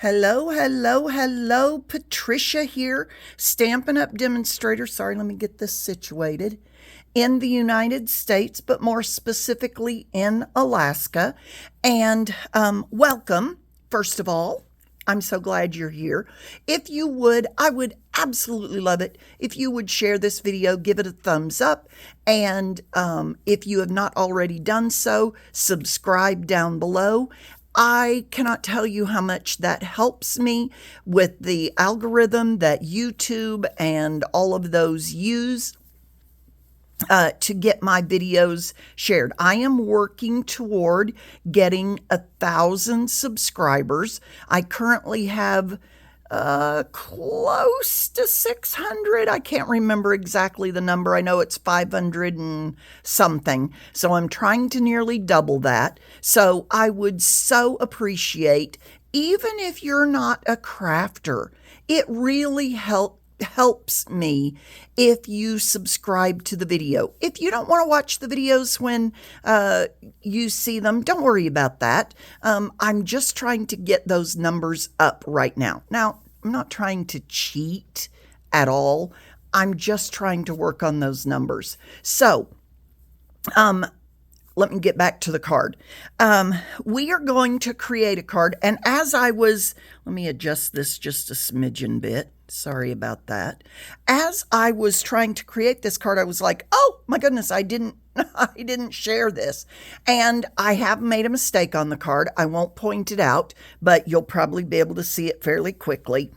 Hello, hello, hello. Patricia here, Stampin' Up! Demonstrator. Sorry, let me get this situated. In the United States, but more specifically in Alaska. And welcome, first of all. I'm so glad you're here. If you would, I would absolutely love it if you would share this video, give it a thumbs up, and if you have not already done so, subscribe down below. I cannot tell you how much that helps me with the algorithm that YouTube and all of those use to get my videos shared. I am working toward getting 1,000 subscribers. I currently have close to 600. I can't remember exactly the number. I know it's 500 and something. So I'm trying to nearly double that. So I would so appreciate, even if you're not a crafter, it really helps me if you subscribe to the video. If you don't want to watch the videos when you see them, don't worry about that. I'm just trying to get those numbers up right now. Now, I'm not trying to cheat at all. I'm just trying to work on those numbers. So, let me get back to the card. We are going to create a card. And as I was, let me adjust this just a smidgen bit. Sorry about that. As I was trying to create this card, I was like, oh my goodness, I didn't share this. And I have made a mistake on the card. I won't point it out, but you'll probably be able to see it fairly quickly.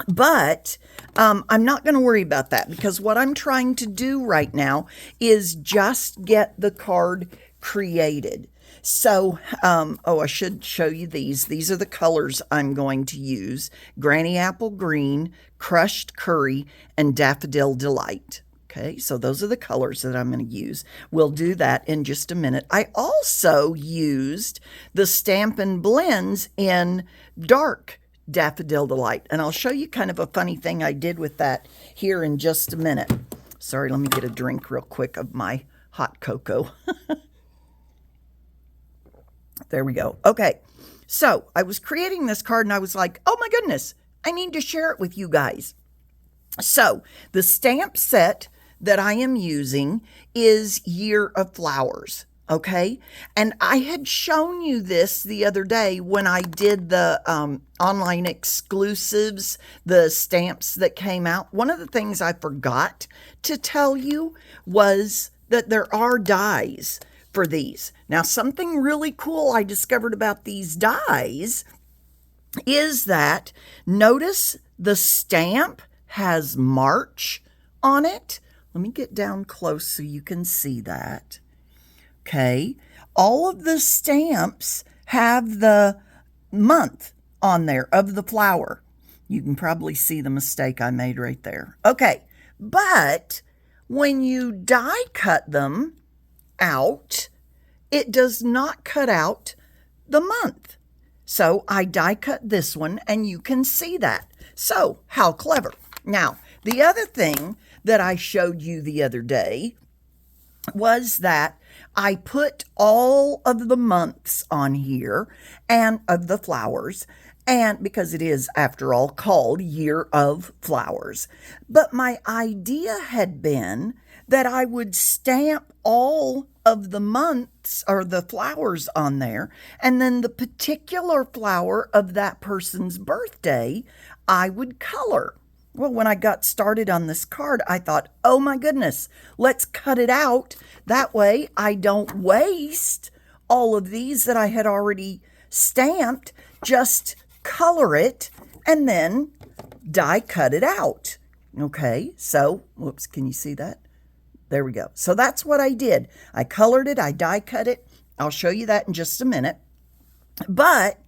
But I'm not going to worry about that, because what I'm trying to do right now is just get the card created. So, I should show you these. These are the colors I'm going to use: Granny Apple Green, Crushed Curry, and Daffodil Delight. Okay, so those are the colors that I'm going to use. We'll do that in just a minute. I also used the Stampin' blends in dark Daffodil Delight, and I'll show you kind of a funny thing I did with that here in just a minute. Sorry, let me get a drink real quick of my hot cocoa. There we go. Okay, so I was creating this card and I was like, oh my goodness, I need to share it with you guys. So the stamp set that I am using is Year of Flowers. Okay, and I had shown you this the other day when I did the online exclusives, the stamps that came out. One of the things I forgot to tell you was that there are dies for these. Now, something really cool I discovered about these dies is that, notice the stamp has March on it. Let me get down close so you can see that. Okay, all of the stamps have the month on there of the flower. You can probably see the mistake I made right there. Okay, but when you die cut them out, it does not cut out the month. So I die cut this one and you can see that. So how clever. Now, the other thing that I showed you the other day was that I put all of the months on here and of the flowers, and because it is, after all, called Year of Flowers. But my idea had been that I would stamp all of the months or the flowers on there, and then the particular flower of that person's birthday I would color. Well, when I got started on this card, I thought, oh my goodness, let's cut it out. That way I don't waste all of these that I had already stamped. Just color it and then die cut it out. Okay, so, whoops, can you see that? There we go. So that's what I did. I colored it, I die cut it. I'll show you that in just a minute. But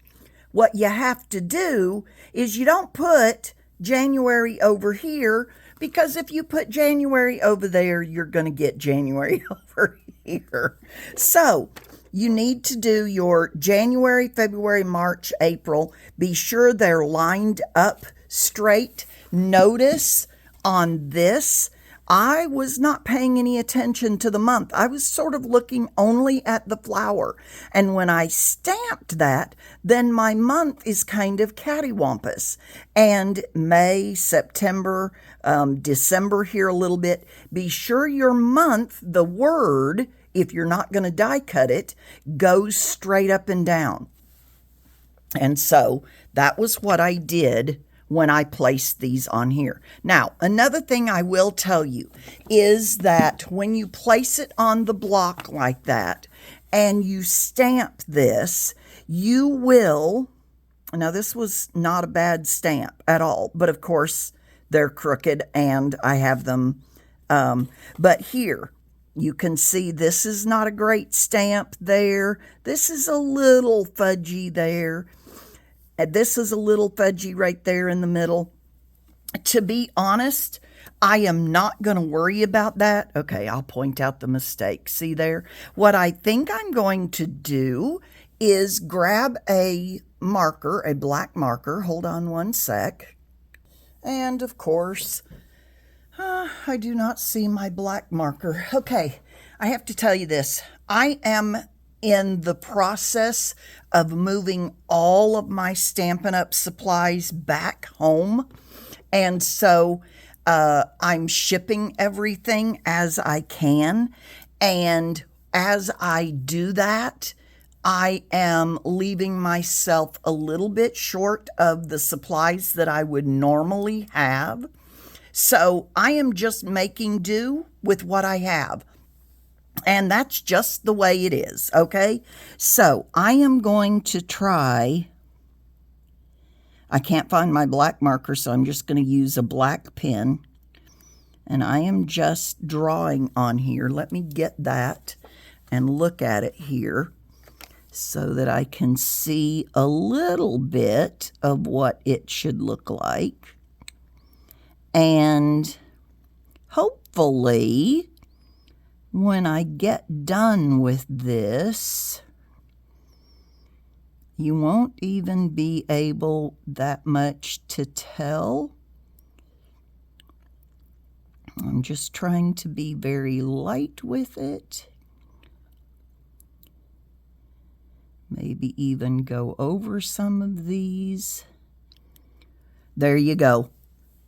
what you have to do is you don't put January over here, because if you put January over there, you're going to get January over here. So you need to do your January, February, March, April. Be sure they're lined up straight. Notice on this, I was not paying any attention to the month. I was sort of looking only at the flower. And when I stamped that, then my month is kind of cattywampus. And May, September, December here a little bit. Be sure your month, the word, if you're not going to die cut it, goes straight up and down. And so that was what I did when I placed these on here. Now, another thing I will tell you is that when you place it on the block like that and you stamp this, you will, now this was not a bad stamp at all, but of course they're crooked and I have them, but here, you can see this is not a great stamp there. This is a little fudgy there. And this is a little fudgy right there in the middle. To be honest, I am not going to worry about that. Okay, I'll point out the mistake. See there? What I think I'm going to do is grab a marker, a black marker. Hold on one sec. And of course, I do not see my black marker. Okay, I have to tell you this. I am in the process of moving all of my Stampin' Up! Supplies back home. And so I'm shipping everything as I can. And as I do that, I am leaving myself a little bit short of the supplies that I would normally have. So I am just making do with what I have. And that's just the way it is, okay? So I am going to try, I can't find my black marker, so I'm just going to use a black pen. And I am just drawing on here. Let me get that and look at it here so that I can see a little bit of what it should look like. And hopefully, when I get done with this, you won't even be able that much to tell. I'm just trying to be very light with it. Maybe even go over some of these. There you go.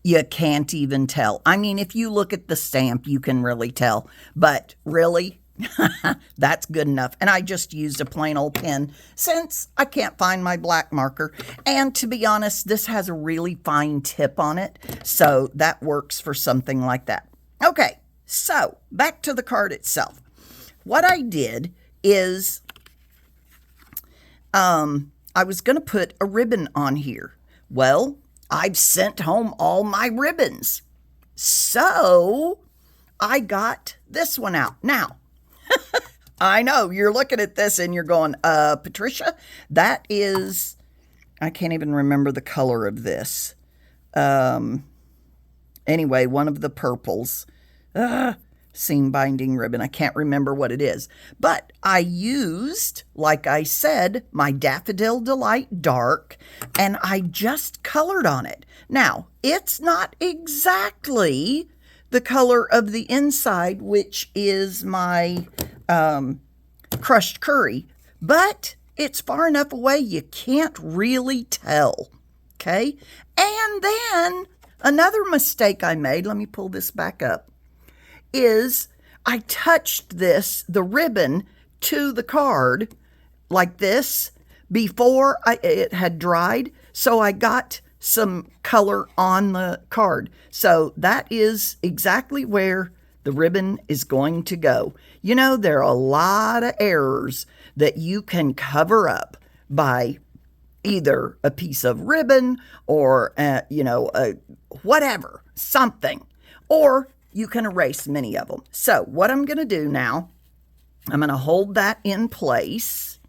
You can't even tell. I mean, if you look at the stamp, you can really tell. But really, that's good enough. And I just used a plain old pen since I can't find my black marker. And to be honest, this has a really fine tip on it. So that works for something like that. Okay, so back to the card itself. What I did is I was going to put a ribbon on here. Well, I've sent home all my ribbons. So I got this one out. Now, I know you're looking at this and you're going, Patricia, that is, I can't even remember the color of this. Anyway, one of the purples. Seam binding ribbon. I can't remember what it is. But I used, like I said, my Daffodil Delight Dark, and I just colored on it. Now, it's not exactly the color of the inside, which is my crushed curry, but it's far enough away you can't really tell. Okay? And then another mistake I made, let me pull this back up, is I touched the ribbon to the card like this before it had dried. So I got some color on the card. So that is exactly where the ribbon is going to go. You know, there are a lot of errors that you can cover up by either a piece of ribbon or, whatever, something. Or you can erase many of them. So what I'm going to do now, I'm going to hold that in place.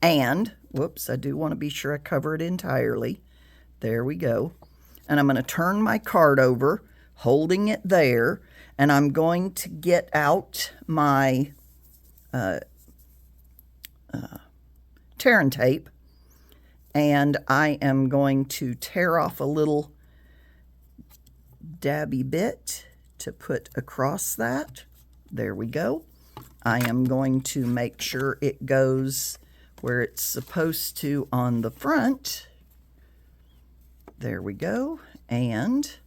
And, whoops, I do want to be sure I cover it entirely. There we go. And I'm going to turn my card over, holding it there. And I'm going to get out my tear and tape. And I am going to tear off a little dabby bit to put across that. There we go. I am going to make sure it goes where it's supposed to on the front. There we go. And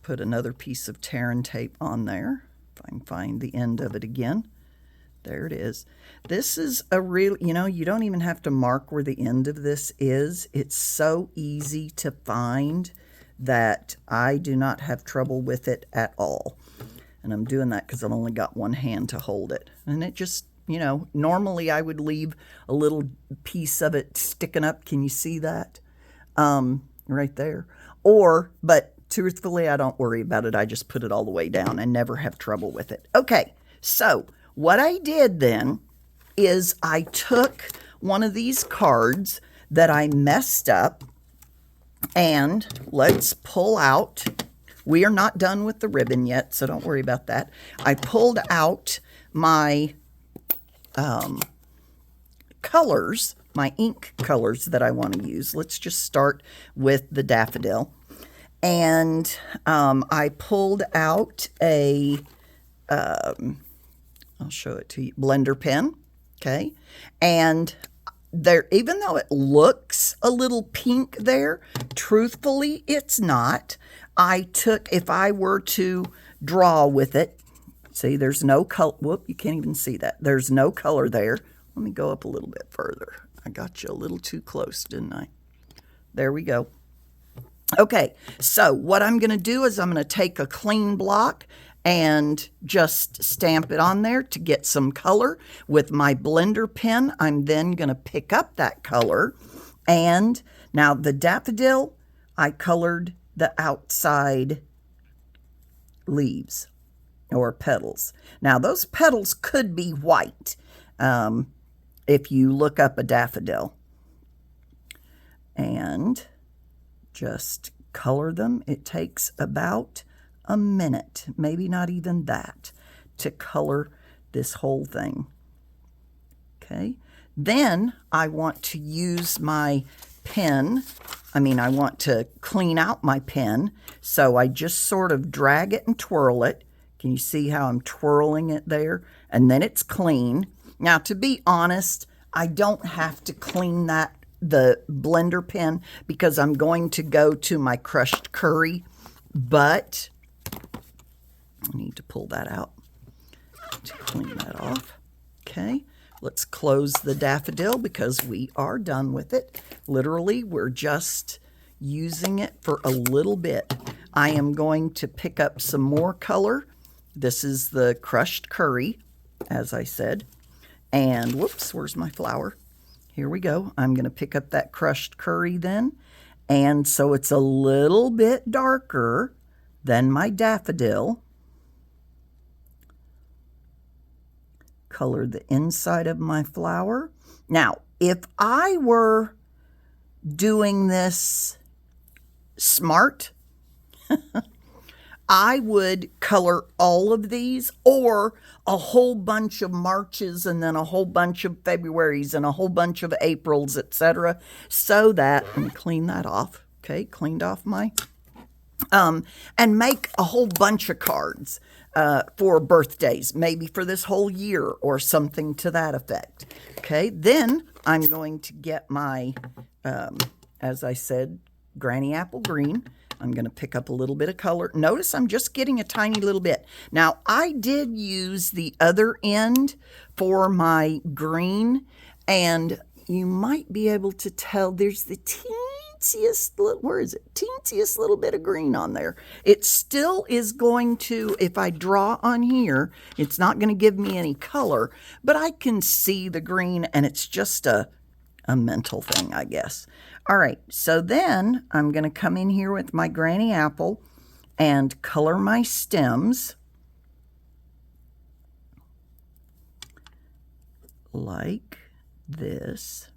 put another piece of tear and tape on there. If I can find the end of it again. There it is. This is a real, you know, you don't even have to mark where the end of this is. It's so easy to find that I do not have trouble with it at all. And I'm doing that because I've only got one hand to hold it. And it just, you know, normally I would leave a little piece of it sticking up. Can you see that? Right there. But truthfully, I don't worry about it. I just put it all the way down and never have trouble with it. Okay, so what I did then is I took one of these cards that I messed up, and let's pull out. We are not done with the ribbon yet, so don't worry about that. I pulled out my colors, my ink colors that I want to use. Let's just start with the daffodil. And I pulled out a, I'll show it to you, blender pen, okay? And there, even though it looks a little pink there, truthfully, it's not. I took, if I were to draw with it, see, there's no color. Whoop, you can't even see that. There's no color there. Let me go up a little bit further. I got you a little too close, didn't I? There we go. Okay, so what I'm going to do is I'm going to take a clean block and just stamp it on there to get some color. With my blender pen, I'm then going to pick up that color. And now the daffodil, I colored the outside leaves or petals. Now those petals could be white if you look up a daffodil. And just color them. It takes about a minute, maybe not even that, to color this whole thing. Okay. Then I want to use my pen. I want to clean out my pen. So I just sort of drag it and twirl it. Can you see how I'm twirling it there? And then it's clean. Now, to be honest, I don't have to clean the blender pen because I'm going to go to my crushed curry, but I need to pull that out to clean that off. Okay, let's close the daffodil because we are done with it. Literally, we're just using it for a little bit. I am going to pick up some more color. This is the crushed curry, as I said. And whoops, where's my flower? Here we go. I'm going to pick up that crushed curry then. And so it's a little bit darker than my daffodil. Color the inside of my flower. Now, if I were doing this smart, I would color all of these, or a whole bunch of Marches and then a whole bunch of Februarys and a whole bunch of Aprils, etc. So that, let me clean that off. Okay, cleaned off my, and make a whole bunch of cards for birthdays, maybe for this whole year or something to that effect. Okay, then I'm going to get my, as I said, Granny Apple Green. I'm going to pick up a little bit of color. Notice I'm just getting a tiny little bit. Now, I did use the other end for my green, and you might be able to tell there's the teensiest little, where is it? Teensiest little bit of green on there. It still is going to, if I draw on here, it's not going to give me any color, but I can see the green, and it's just a mental thing, I guess. All right, so then I'm going to come in here with my Granny Apple and color my stems like this.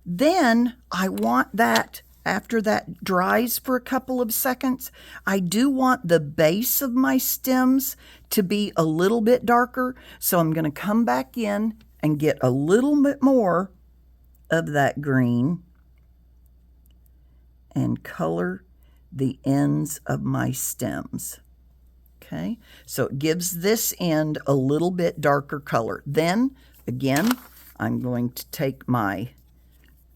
Then I want that, after that dries for a couple of seconds, I do want the base of my stems to be a little bit darker. So I'm going to come back in and get a little bit more of that green and color the ends of my stems. Okay, so it gives this end a little bit darker color. Then, again, I'm going to take my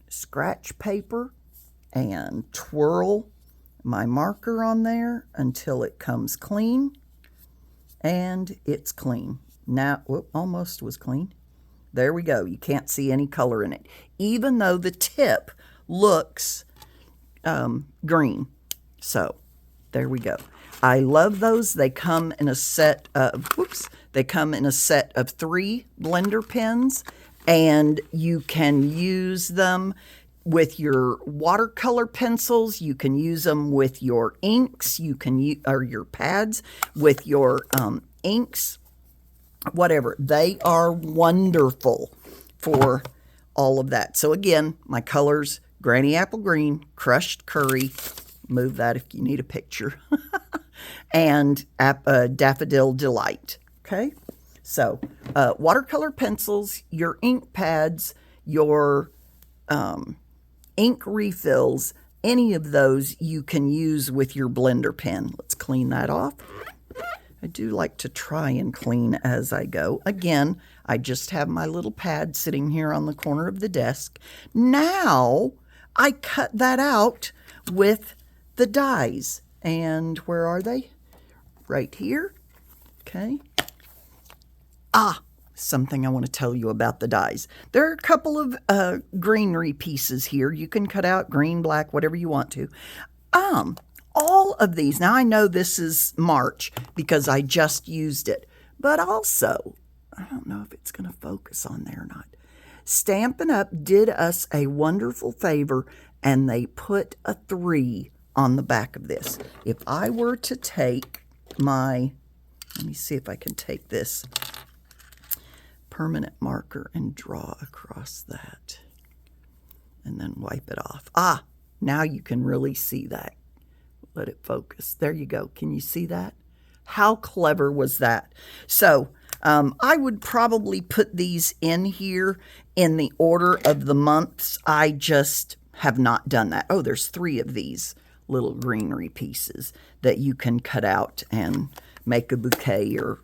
scratch paper and twirl my marker on there until it comes clean. And it's clean. Now, whoop, almost was clean. There we go. You can't see any color in it, even though the tip looks green. So there we go. I love those. They come in a set of, they come in a set of 3 blender pens, and you can use them with your watercolor pencils. You can use them with your inks. You can use, or your pads with your inks, whatever. They are wonderful for all of that. So again, my colors, Granny Apple Green, Crushed Curry, move that if you need a picture, and Daffodil Delight. Okay, so watercolor pencils, your ink pads, your ink refills, any of those you can use with your blender pen. Let's clean that off. I do like to try and clean as I go. Again, I just have my little pad sitting here on the corner of the desk. Now I cut that out with the dies. And where are they? Right here. Okay. Something I want to tell you about the dies. There are a couple of greenery pieces here. You can cut out green, black, whatever you want to. All of these, now I know this is March because I just used it, but also, I don't know if it's going to focus on there or not. Stampin' Up! Did us a wonderful favor, and they put a 3 on the back of this. If I were to take my, let me see if I can take this permanent marker and draw across that and then wipe it off. Now you can really see that. Let it focus. There you go. Can you see that? How clever was that? So I would probably put these in here in the order of the months. I just have not done that. Oh, there's 3 of these little greenery pieces that you can cut out and make a bouquet, or,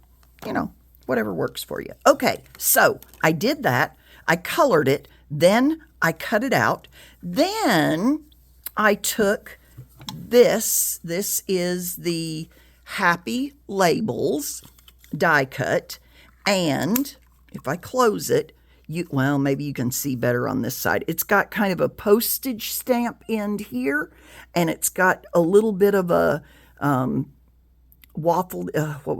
you know, whatever works for you. Okay, so I did that. I colored it. Then I cut it out. Then I took this. This is the Happy Labels die cut. And if I close it, well, maybe you can see better on this side. It's got kind of a postage stamp end here, and it's got a little bit of a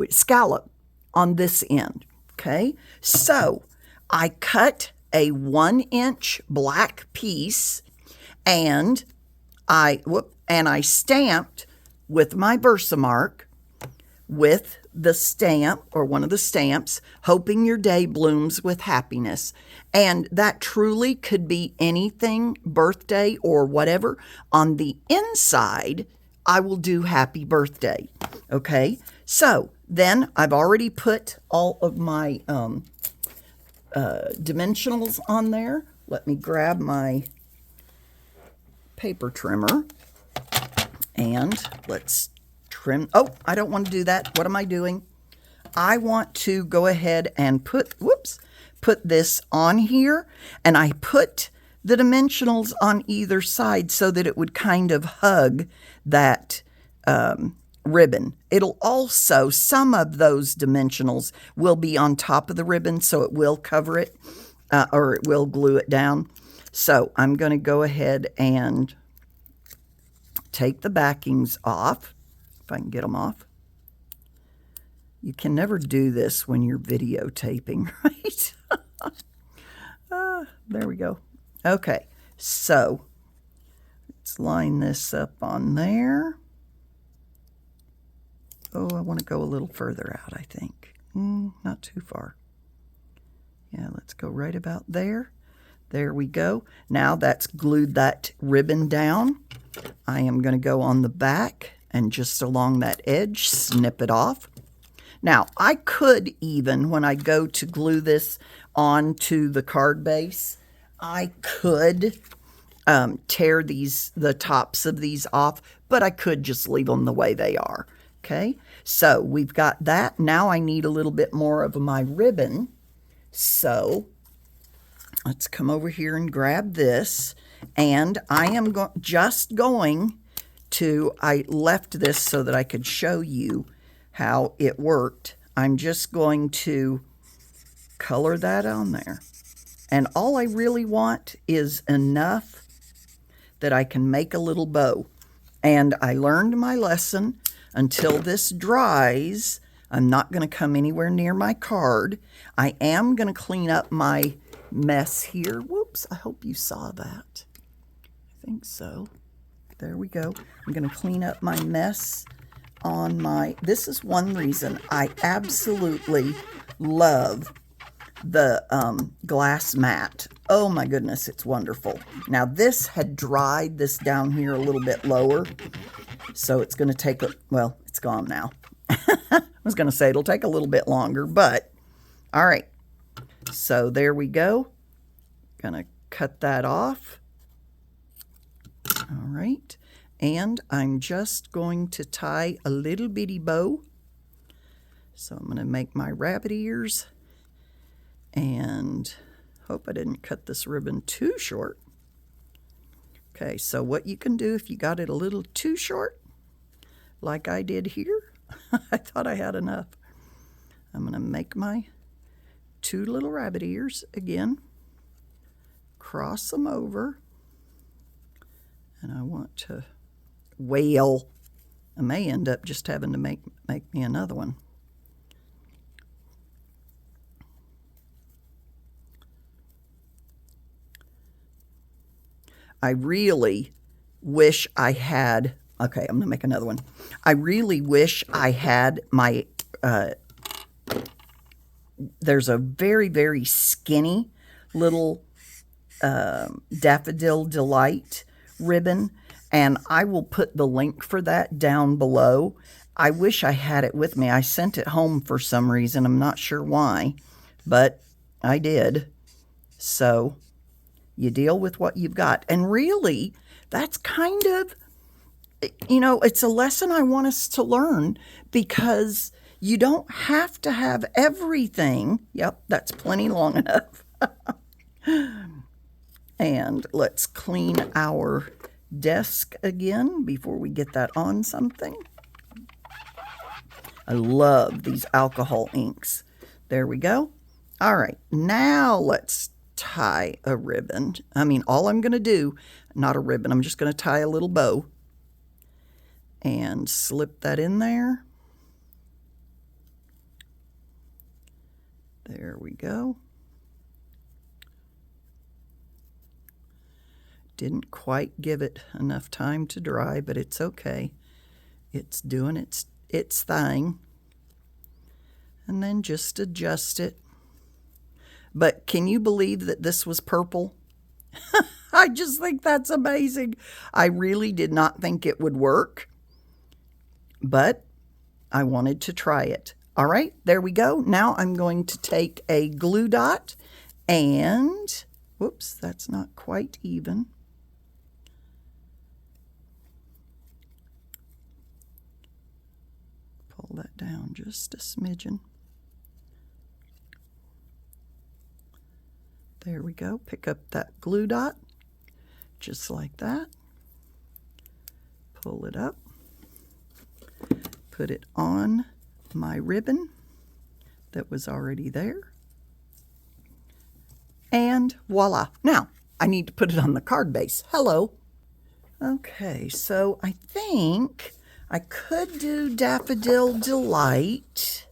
scallop on this end. Okay, so I cut a 1-inch black piece, and I stamped with my Versamark with the stamp, or one of the stamps, hoping your day blooms with happiness. And that truly could be anything, birthday or whatever. On the inside, I will do happy birthday. Okay, so then I've already put all of my dimensionals on there. Let me grab my paper trimmer and let's trim. Oh, I don't want to do that. What am I doing? I want to go ahead and put this on here, and I put the dimensionals on either side so that it would kind of hug that ribbon. It'll also, some of those dimensionals will be on top of the ribbon, so it will cover it, or it will glue it down. So I'm going to go ahead and take the backings off, if I can get them off. You can never do this when you're videotaping, right? There we go. Okay, so let's line this up on there. Oh, I want to go a little further out, I think. Not too far. Yeah, let's go right about there. There we go. Now that's glued that ribbon down. I am going to go on the back and just along that edge, snip it off. Now, I could even, when I go to glue this onto the card base, I could tear the tops of these off, but I could just leave them the way they are. Okay, so we've got that. Now I need a little bit more of my ribbon. So let's come over here and grab this. And I am just going to, I left this so that I could show you how it worked. I'm just going to color that on there. And all I really want is enough that I can make a little bow. And I learned my lesson. Until this dries, I'm not going to come anywhere near my card. I am going to clean up my mess here. Whoops, I hope you saw that. I think so. There we go. I'm going to clean up my mess on my... This is one reason I absolutely love the glass mat. Oh my goodness, it's wonderful. Now this had dried this down here a little bit lower. So it's going to take, well, it's gone now. I was going to say it'll take a little bit longer, but all right. So there we go. Going to cut that off. All right. And I'm just going to tie a little bitty bow. So I'm going to make my rabbit ears and hope I didn't cut this ribbon too short. Okay, so what you can do if you got it a little too short, like I did here, I thought I had enough. I'm going to make my 2 little rabbit ears again, cross them over, and I want to whale. I may end up just having to make me another one. I really wish I had, okay, I'm going to make another one. I really wish I had my, there's a very, very skinny little Daffodil Delight ribbon, and I will put the link for that down below. I wish I had it with me. I sent it home for some reason. I'm not sure why, but I did. So you deal with what you've got. And really, that's kind of, you know, it's a lesson I want us to learn, because you don't have to have everything. Yep, that's plenty long enough. And let's clean our desk again before we get that on something. I love these alcohol inks. There we go. All right, now let's tie a ribbon. I mean, all I'm going to do, not a ribbon, I'm just going to tie a little bow and slip that in there. There we go. Didn't quite give it enough time to dry, but it's okay. It's doing its thing. And then just adjust it. But can you believe that this was purple? I just think that's amazing. I really did not think it would work, but I wanted to try it. All right, there we go. Now I'm going to take a glue dot and, whoops, that's not quite even. Pull that down just a smidgen. There we go. Pick up that glue dot, just like that. Pull it up. Put it on my ribbon that was already there. And voila. Now, I need to put it on the card base. Hello. Okay, so I think I could do Daffodil Delight,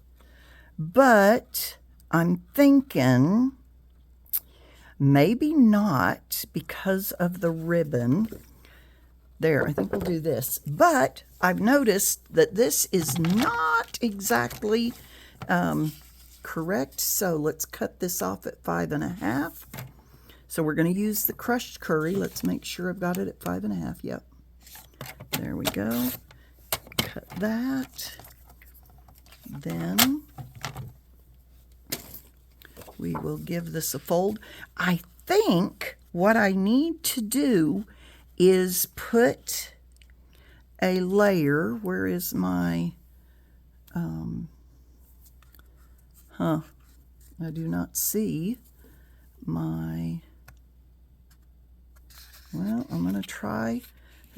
but I'm thinking maybe not because of the ribbon. There, I think we'll do this. But I've noticed that this is not exactly correct. So let's cut this off at 5.5. So we're going to use the crushed curry. Let's make sure I've got it at 5.5. Yep. There we go. Cut that. Then we will give this a fold. I think what I need to do is put a layer. Where is my, I do not see my, well, I'm going to try.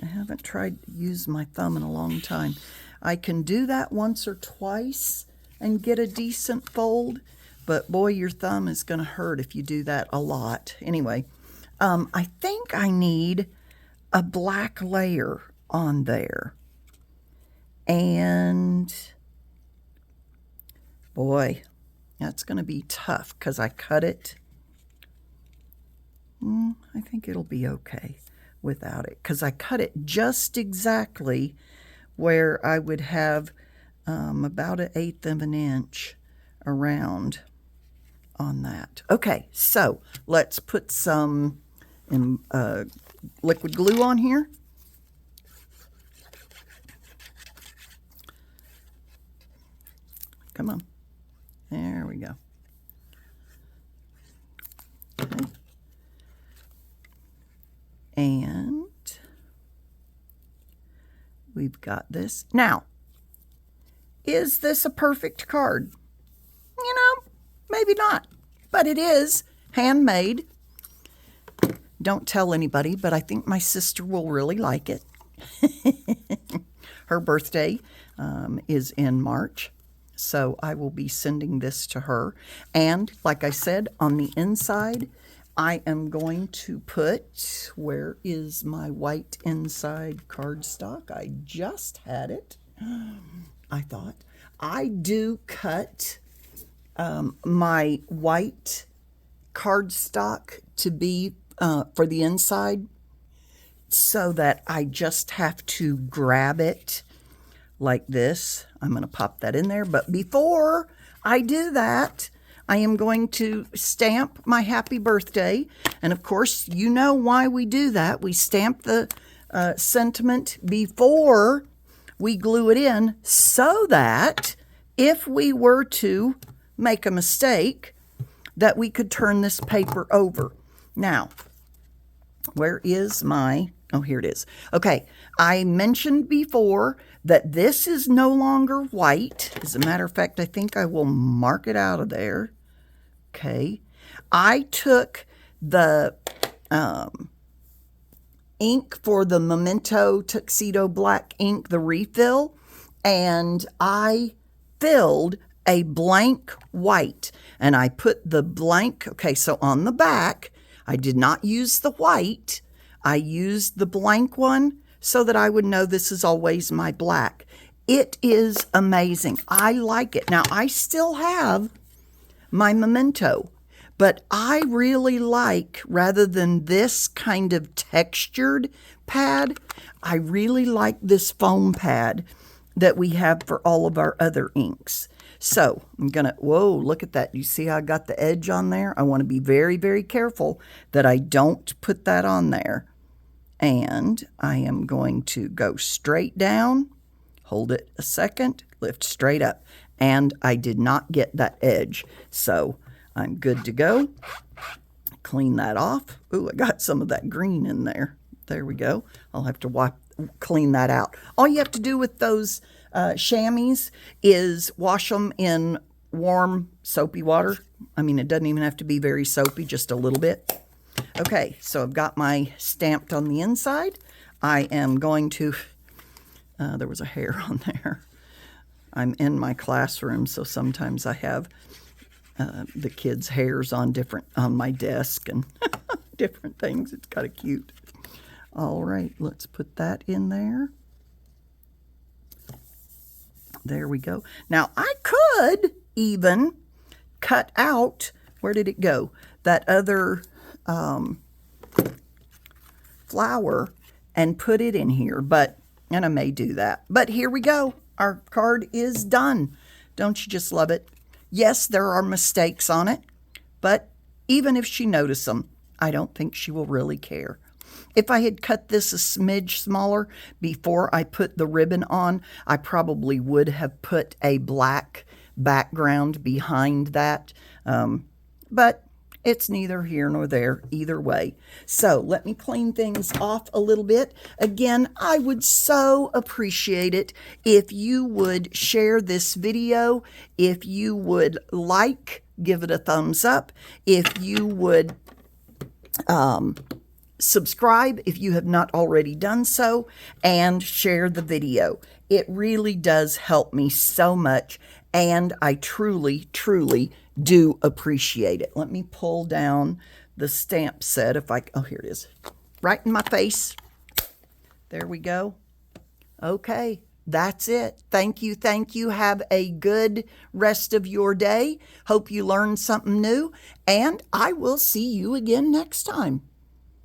I haven't tried to use my thumb in a long time. I can do that once or twice and get a decent fold, but boy, your thumb is going to hurt if you do that a lot. Anyway, I think I need a black layer on there. And boy, that's going to be tough because I cut it. I think it'll be okay without it because I cut it just exactly where I would have about 1/8 of an inch around on that. Okay, so let's put some liquid glue on here. Come on. There we go. Okay. And we've got this. Now, is this a perfect card? You know, maybe not, but it is handmade. Don't tell anybody, but I think my sister will really like it. Her birthday is in March, so I will be sending this to her. And like I said, on the inside, I am going to put, where is my white inside cardstock? I just had it. I thought. I do cut my white cardstock to be for the inside so that I just have to grab it like this. I'm going to pop that in there. But before I do that, I am going to stamp my happy birthday. And of course, you know why we do that. We stamp the sentiment before we glue it in so that if we were to make a mistake, that we could turn this paper over. Now, where is my, oh, here it is. Okay, I mentioned before that this is no longer white. As a matter of fact, I think I will mark it out of there. Okay, I took the ink for the Memento Tuxedo Black ink, the refill, and I filled a blank white. And I put the blank, okay, so on the back, I did not use the white. I used the blank one so that I would know this is always my black. It is amazing. I like it. Now, I still have my Memento, but I really like, rather than this kind of textured pad, I really like this foam pad that we have for all of our other inks. So I'm gonna, whoa, look at that. You see how I got the edge on there? I want to be very, very careful that I don't put that on there. And I am going to go straight down, hold it a second, lift straight up. And I did not get that edge, so I'm good to go. Clean that off. Ooh, I got some of that green in there. There we go. I'll have to clean that out. All you have to do with those chamois is wash them in warm, soapy water. I mean, it doesn't even have to be very soapy, just a little bit. Okay, so I've got my stamped on the inside. I am going to, there was a hair on there. I'm in my classroom, so sometimes I have the kids' hairs on my desk and different things. It's kind of cute. All right, let's put that in there. There we go. Now, I could even cut out, where did it go? That other flower and put it in here, and I may do that. But here we go. Our card is done. Don't you just love it? Yes, there are mistakes on it, but even if she noticed them, I don't think she will really care. If I had cut this a smidge smaller before I put the ribbon on, I probably would have put a black background behind that. But It's neither here nor there either way. So let me clean things off a little bit. Again, I would so appreciate it if you would share this video, if you would like, give it a thumbs up, if you would subscribe if you have not already done so, and share the video. It really does help me so much, and I truly, truly do appreciate it. Let me pull down the stamp set oh, here it is. Right in my face. There we go. Okay, that's it. Thank you, thank you. Have a good rest of your day. Hope you learned something new, and I will see you again next time.